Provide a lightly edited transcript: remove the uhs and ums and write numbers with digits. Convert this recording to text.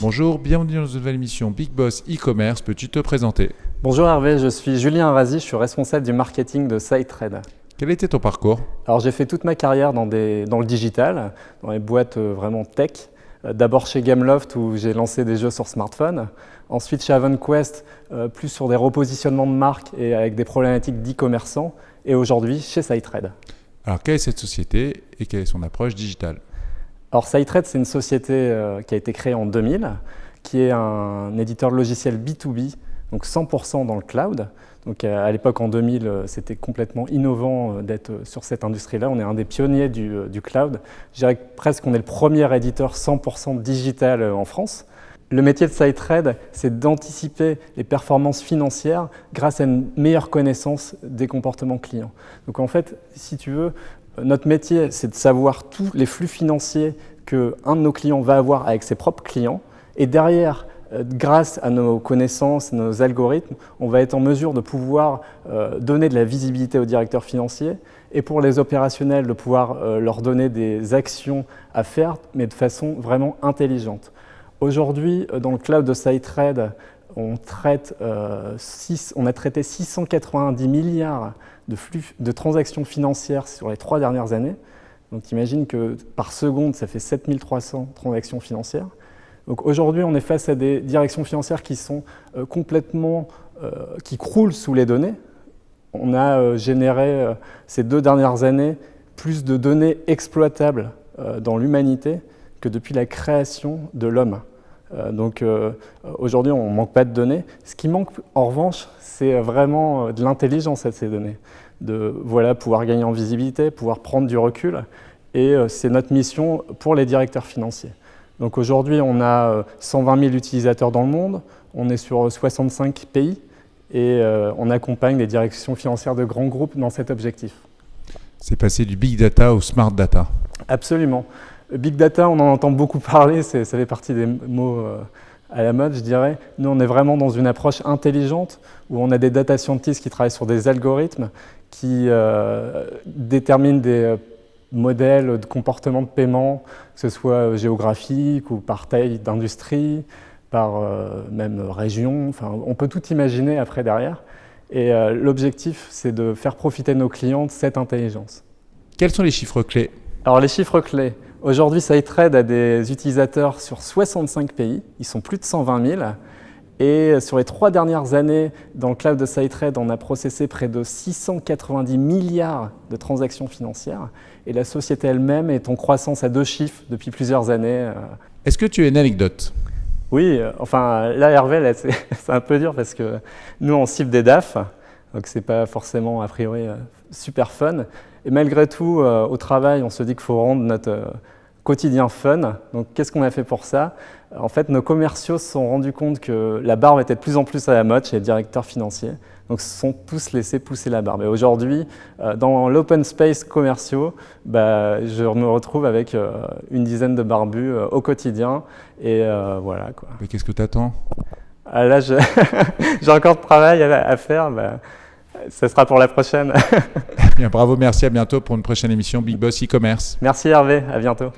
Bonjour, bienvenue dans une nouvelle émission Big Boss e-commerce. Peux-tu te présenter? Bonjour Hervé, je suis Julien Arasi, je suis responsable du marketing de SiteTrade. Quel était ton parcours? Alors j'ai fait toute ma carrière dans le digital, dans les boîtes vraiment tech. D'abord chez Gameloft où j'ai lancé des jeux sur smartphone. Ensuite chez AvenQuest, plus sur des repositionnements de marques et avec des problématiques d'e-commerçants. Et aujourd'hui chez SiteTrade. Alors quelle est cette société et quelle est son approche digitale? Alors SiteTrade, c'est une société qui a été créée en 2000, qui est un éditeur de logiciels B2B, donc 100% dans le cloud. Donc à l'époque, en 2000, c'était complètement innovant d'être sur cette industrie-là. On est un des pionniers du cloud. Je dirais que presque qu'on est le premier éditeur 100% digital en France. Le métier de SiteTrade, c'est d'anticiper les performances financières grâce à une meilleure connaissance des comportements clients. Donc en fait, si tu veux, notre métier, c'est de savoir tous les flux financiers qu'un de nos clients va avoir avec ses propres clients. Et derrière, grâce à nos connaissances, nos algorithmes, on va être en mesure de pouvoir donner de la visibilité aux directeurs financiers et pour les opérationnels, de pouvoir leur donner des actions à faire, mais de façon vraiment intelligente. Aujourd'hui, dans le cloud de SiteTrade, on a traité 690 milliards de transactions financières sur les 3 dernières années. Donc imagine que par seconde, ça fait 7300 transactions financières. Donc aujourd'hui, on est face à des directions financières qui sont qui croulent sous les données. On a généré ces 2 dernières années plus de données exploitables dans l'humanité que depuis la création de l'homme. Donc aujourd'hui, on ne manque pas de données. Ce qui manque en revanche, c'est vraiment de l'intelligence à ces données. De pouvoir gagner en visibilité, pouvoir prendre du recul. Et c'est notre mission pour les directeurs financiers. Donc aujourd'hui, on a 120 000 utilisateurs dans le monde, on est sur 65 pays et on accompagne les directions financières de grands groupes dans cet objectif. C'est passé du big data au smart data. Absolument. Big data, on en entend beaucoup parler, ça fait partie des mots à la mode, je dirais. Nous, on est vraiment dans une approche intelligente où on a des data scientists qui travaillent sur des algorithmes qui déterminent des modèles de comportement de paiement, que ce soit géographique ou par taille d'industrie, par même région. Enfin, on peut tout imaginer après derrière. Et l'objectif, c'est de faire profiter nos clients de cette intelligence. Quels sont les chiffres clés? Alors les chiffres clés. Aujourd'hui, SiteTrade a des utilisateurs sur 65 pays. Ils sont plus de 120 000. Et sur les 3 dernières années, dans le cloud de SiteTrade, on a processé près de 690 milliards de transactions financières. Et la société elle-même est en croissance à 2 chiffres depuis plusieurs années. Est-ce que tu as une anecdote? Oui, enfin là Hervé, là, c'est un peu dur parce que nous on cible des DAF, donc c'est pas forcément a priori super fun. Et malgré tout, au travail, on se dit qu'il faut rendre notre quotidien fun. Donc qu'est-ce qu'on a fait pour ça? En fait, nos commerciaux se sont rendus compte que la barbe était de plus en plus à la mode chez les directeurs financiers. Donc se sont tous laissés pousser la barbe. Et aujourd'hui, dans l'open space commerciaux, je me retrouve avec une dizaine de barbus au quotidien. Et voilà quoi. Mais qu'est-ce que tu attends? Là, j'ai encore de travail à faire. Ça sera pour la prochaine. Bien, bravo, merci, à bientôt pour une prochaine émission Big Boss e-commerce. Merci Hervé, à bientôt.